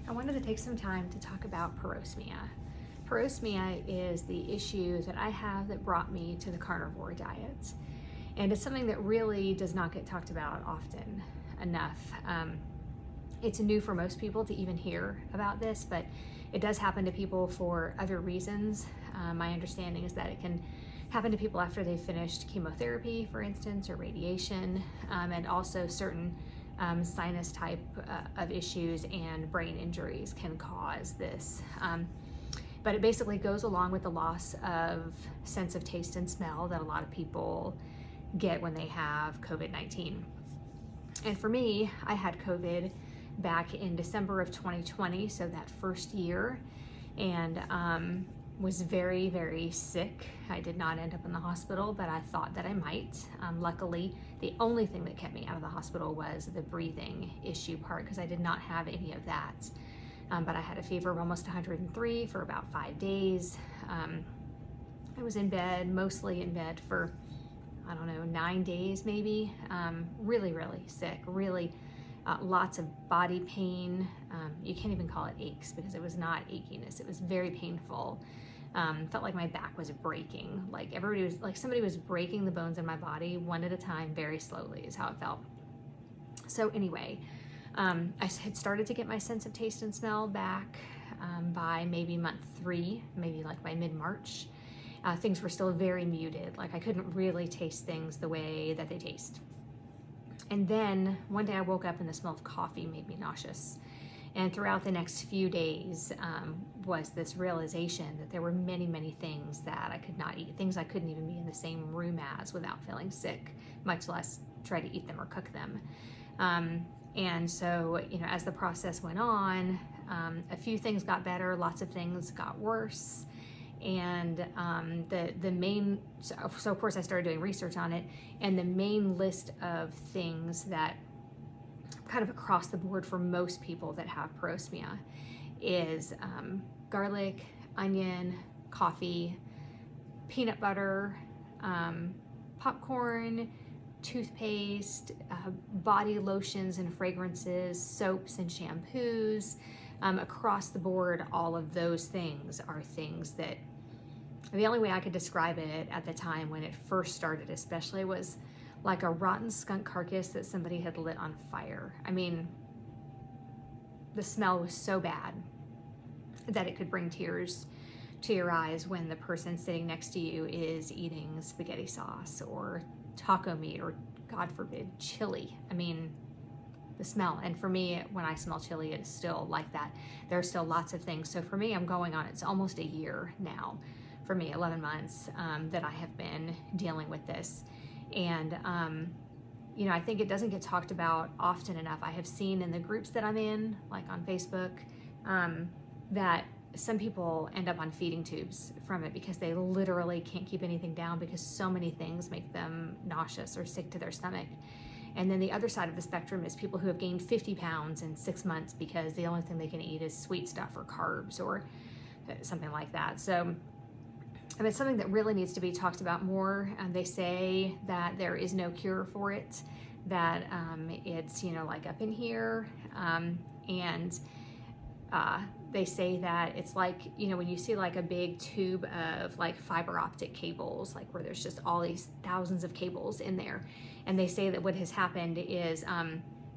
I wanted to take some time to talk about parosmia. Parosmia is the issue that I have that brought me to the carnivore diet. And it's something that really does not get talked about often enough. It's new for most people to even hear about this, but it does happen to people for other reasons. My understanding is that it can happen to people after they've finished chemotherapy, for instance, or radiation, and also certain sinus type of issues and brain injuries can cause this. But it basically goes along with the loss of sense of taste and smell that a lot of people get when they have COVID-19. And for me, I had COVID back in December of 2020, so that first year, and was very, very sick. I did not end up in the hospital, but I thought that I might. Luckily, the only thing that kept me out of the hospital was the breathing issue part, because I did not have any of that. But I had a fever of almost 103 for about 5 days. I was in bed, mostly in bed for, I don't know, 9 days maybe. Really, really sick, really lots of body pain. You can't even call it aches because it was not achiness. It was very painful. Felt like my back was breaking. Like everybody was, like somebody was breaking the bones in my body one at a time, very slowly is how it felt. So anyway, I had started to get my sense of taste and smell back by maybe month 3, maybe like by mid-March. Things were still very muted. Like I couldn't really taste things the way that they taste. And then one day I woke up and the smell of coffee made me nauseous. And throughout the next few days was this realization that there were many, many things that I could not eat, things I couldn't even be in the same room as without feeling sick, much less try to eat them or cook them. And so, you know, as the process went on, a few things got better, lots of things got worse. And the main, so of course I started doing research on it, and the main list of things that kind of across the board for most people that have parosmia is garlic, onion, coffee, peanut butter, popcorn, toothpaste, body lotions and fragrances, soaps and shampoos. Across the board, all of those things are things that, the only way I could describe it at the time when it first started especially was like a rotten skunk carcass that somebody had lit on fire. I mean, the smell was so bad that it could bring tears to your eyes when the person sitting next to you is eating spaghetti sauce or taco meat or, God forbid, chili. I mean, the smell. And for me, when I smell chili, it's still like that. There are still lots of things. So for me, I'm going on, it's almost a year now, for me, 11 months that I have been dealing with this. And, you know, I think it doesn't get talked about often enough. I have seen in the groups that I'm in, like on Facebook, that some people end up on feeding tubes from it because they literally can't keep anything down because so many things make them nauseous or sick to their stomach. And then the other side of the spectrum is people who have gained 50 pounds in 6 months because the only thing they can eat is sweet stuff or carbs or something like that. So I mean, it's something that really needs to be talked about more. They say that there is no cure for it, that it's, you know, like up in here. And they say that it's like, you know, when you see like a big tube of like fiber optic cables, like where there's just all these thousands of cables in there. And they say that what has happened is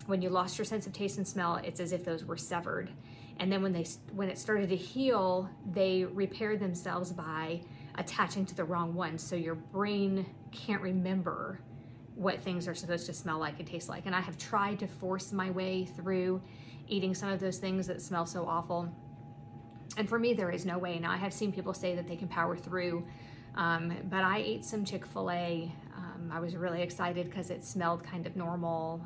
when you lost your sense of taste and smell, it's as if those were severed. And then when it started to heal, they repaired themselves by attaching to the wrong one. So your brain can't remember what things are supposed to smell like and taste like. And I have tried to force my way through eating some of those things that smell so awful. And for me, there is no way. Now, I have seen people say that they can power through, but I ate some Chick-fil-A. I was really excited because it smelled kind of normal.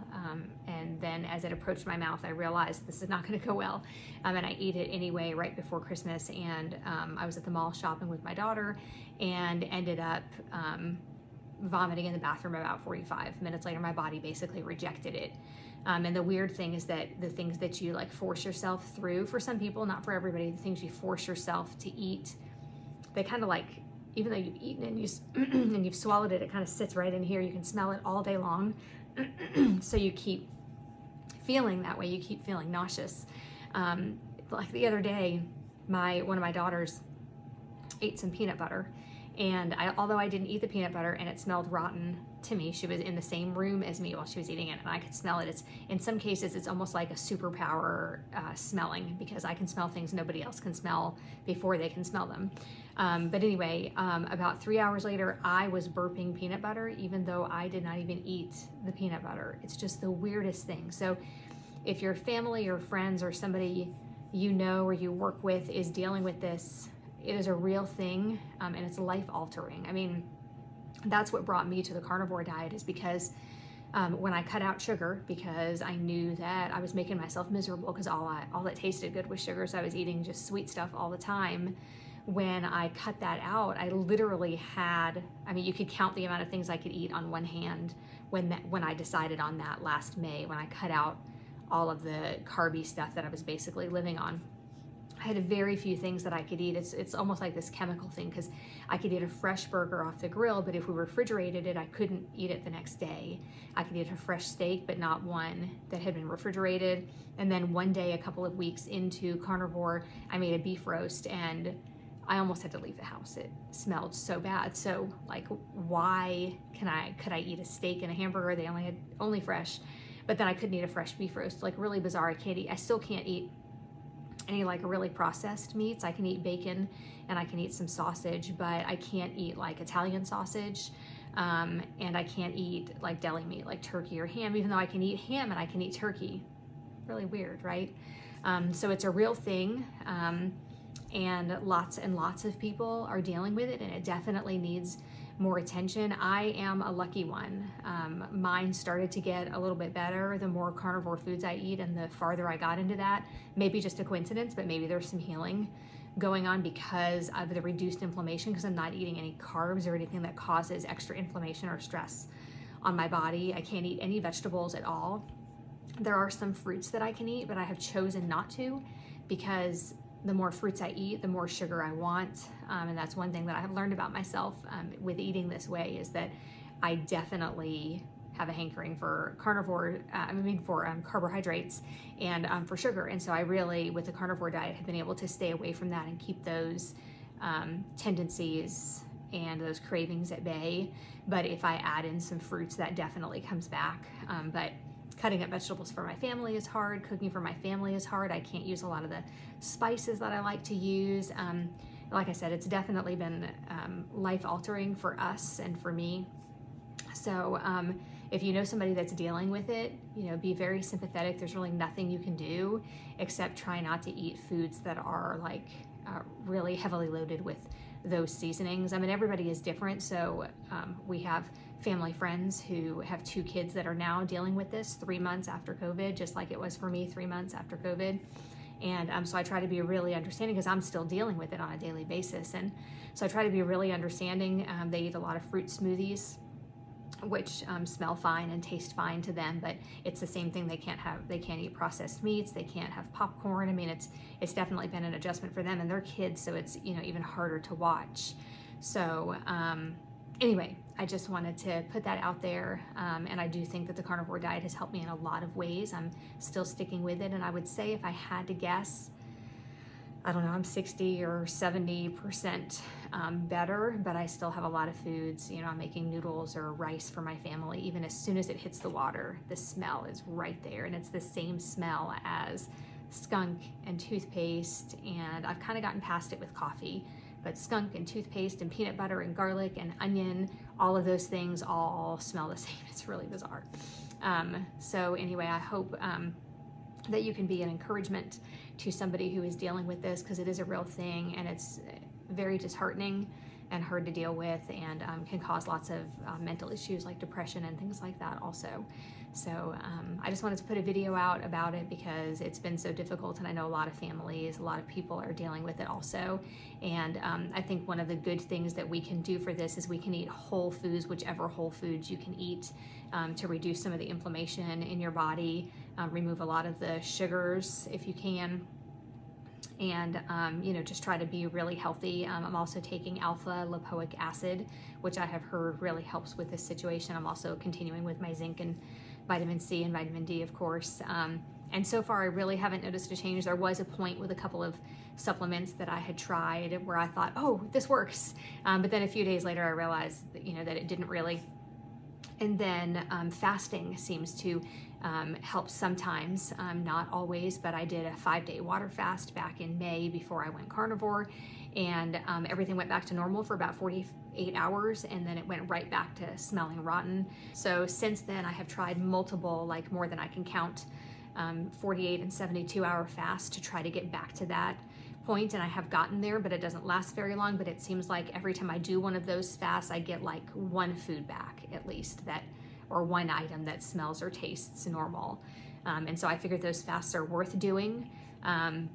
And then as it approached my mouth, I realized this is not going to go well. And I ate it anyway right before Christmas. And I was at the mall shopping with my daughter and ended up vomiting in the bathroom about 45 minutes later. My body basically rejected it. And the weird thing is that the things that you like force yourself through, for some people, not for everybody, the things you force yourself to eat, they kind of like, even though you've eaten it and you've swallowed it, it kind of sits right in here. You can smell it all day long. So you keep feeling that way. You keep feeling nauseous. like the other day, one of my daughters ate some peanut butter, and although I didn't eat the peanut butter and it smelled rotten to me, she was in the same room as me while she was eating it, and I could smell it. It's, in some cases, it's almost like a superpower smelling, because I can smell things nobody else can smell before they can smell them. But anyway, about 3 hours later, I was burping peanut butter, even though I did not even eat the peanut butter. It's just the weirdest thing. So if your family or friends or somebody you know or you work with is dealing with this, it is a real thing, and it's life altering. I mean, that's what brought me to the carnivore diet, is because when I cut out sugar, because I knew that I was making myself miserable, because all that tasted good was sugar, so I was eating just sweet stuff all the time. When I cut that out, I literally had, I mean, you could count the amount of things I could eat on one hand when I decided on that last May, when I cut out all of the carby stuff that I was basically living on. I had very few things that I could eat. It's almost like this chemical thing, because I could eat a fresh burger off the grill, but if we refrigerated it, I couldn't eat it the next day. I could eat a fresh steak, but not one that had been refrigerated. And then one day, a couple of weeks into carnivore, I made a beef roast, and I almost had to leave the house. It smelled so bad. So like, why could I eat a steak and a hamburger? They only had fresh, but then I couldn't eat a fresh beef roast. Like, really bizarre. I still can't eat any like really processed meats. I can eat bacon and I can eat some sausage, but I can't eat like Italian sausage, and I can't eat like deli meat, like turkey or ham, even though I can eat ham and I can eat turkey. Really weird, right? So it's a real thing, and lots of people are dealing with it, and it definitely needs more attention. I am a lucky one. Mine started to get a little bit better the more carnivore foods I eat, and the farther I got into that. Maybe just a coincidence, but maybe there's some healing going on because of the reduced inflammation, because I'm not eating any carbs or anything that causes extra inflammation or stress on my body. I can't eat any vegetables at all. There are some fruits that I can eat, but I have chosen not to, because the more fruits I eat, the more sugar I want. And that's one thing that I have learned about myself with eating this way, is that I definitely have a hankering for carbohydrates and for sugar. And so I really, with the carnivore diet, have been able to stay away from that and keep those tendencies and those cravings at bay. But if I add in some fruits, that definitely comes back. But cutting up vegetables for my family is hard. Cooking for my family is hard. I can't use a lot of the spices that I like to use. Like I said, it's definitely been life-altering for us and for me. So if you know somebody that's dealing with it, be very sympathetic. There's really nothing you can do except try not to eat foods that are like really heavily loaded with those seasonings. I mean, everybody is different. So we have family friends who have 2 kids that are now dealing with this 3 months after COVID, just like it was for me 3 months after COVID. And so I try to be really understanding, because I'm still dealing with it on a daily basis. And so I try to be really understanding. They eat a lot of fruit smoothies, which smell fine and taste fine to them, but it's the same thing. They can't eat processed meats. They can't have popcorn. I mean, it's definitely been an adjustment for them and their kids. So it's, even harder to watch. So, anyway, I just wanted to put that out there, and I do think that the carnivore diet has helped me in a lot of ways. I'm still sticking with it, and I would say, if I had to guess, I don't know, I'm 60 or 70% better, but I still have a lot of foods. I'm making noodles or rice for my family. Even as soon as it hits the water, the smell is right there, and it's the same smell as skunk and toothpaste, and I've kind of gotten past it with coffee. But skunk and toothpaste and peanut butter and garlic and onion, all of those things all smell the same. It's really bizarre. So anyway, I hope that you can be an encouragement to somebody who is dealing with this, because it is a real thing, and it's very disheartening and hard to deal with, and can cause lots of mental issues like depression and things like that also. So I just wanted to put a video out about it, because it's been so difficult, and I know a lot of families, a lot of people are dealing with it also. And I think one of the good things that we can do for this is we can eat whole foods, whichever whole foods you can eat, to reduce some of the inflammation in your body, remove a lot of the sugars if you can, and just try to be really healthy. I'm also taking alpha lipoic acid, which I have heard really helps with this situation. I'm also continuing with my zinc and vitamin C and vitamin D, of course. And so far, I really haven't noticed a change. There was a point with a couple of supplements that I had tried where I thought, oh, this works. But then a few days later, I realized that, that it didn't really. And then fasting seems to help sometimes, not always, but I did a 5-day water fast back in May before I went carnivore, and everything went back to normal for about 48 hours, and then it went right back to smelling rotten. So since then, I have tried multiple, like more than I can count, 48 and 72 hour fast to try to get back to that point, and I have gotten there, but it doesn't last very long. But it seems like every time I do one of those fasts, I get like one food back at least, or one item that smells or tastes normal. And so I figured those fasts are worth doing,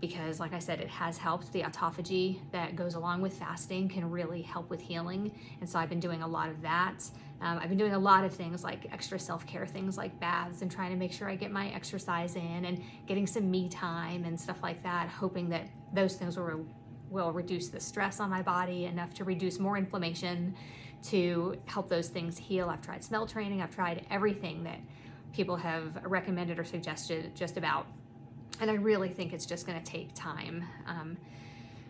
because like I said, it has helped. The autophagy that goes along with fasting can really help with healing. And so I've been doing a lot of that. I've been doing a lot of things like extra self-care things like baths, and trying to make sure I get my exercise in, and getting some me time and stuff like that, hoping that those things will reduce the stress on my body enough to reduce more inflammation, to help those things heal. I've tried smell training. I've tried everything that people have recommended or suggested just about. And I really think it's just going to take time.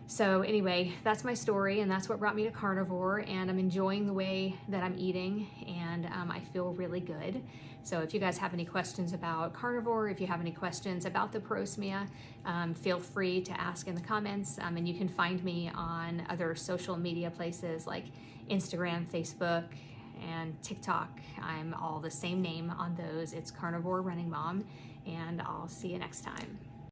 So anyway, that's my story, and that's what brought me to carnivore, and I'm enjoying the way that I'm eating, and I feel really good. So if you guys have any questions about carnivore, if you have any questions about the parosmia, feel free to ask in the comments, and you can find me on other social media places like Instagram, Facebook, and TikTok. I'm all the same name on those. It's Carnivore Running Mom, and I'll see you next time.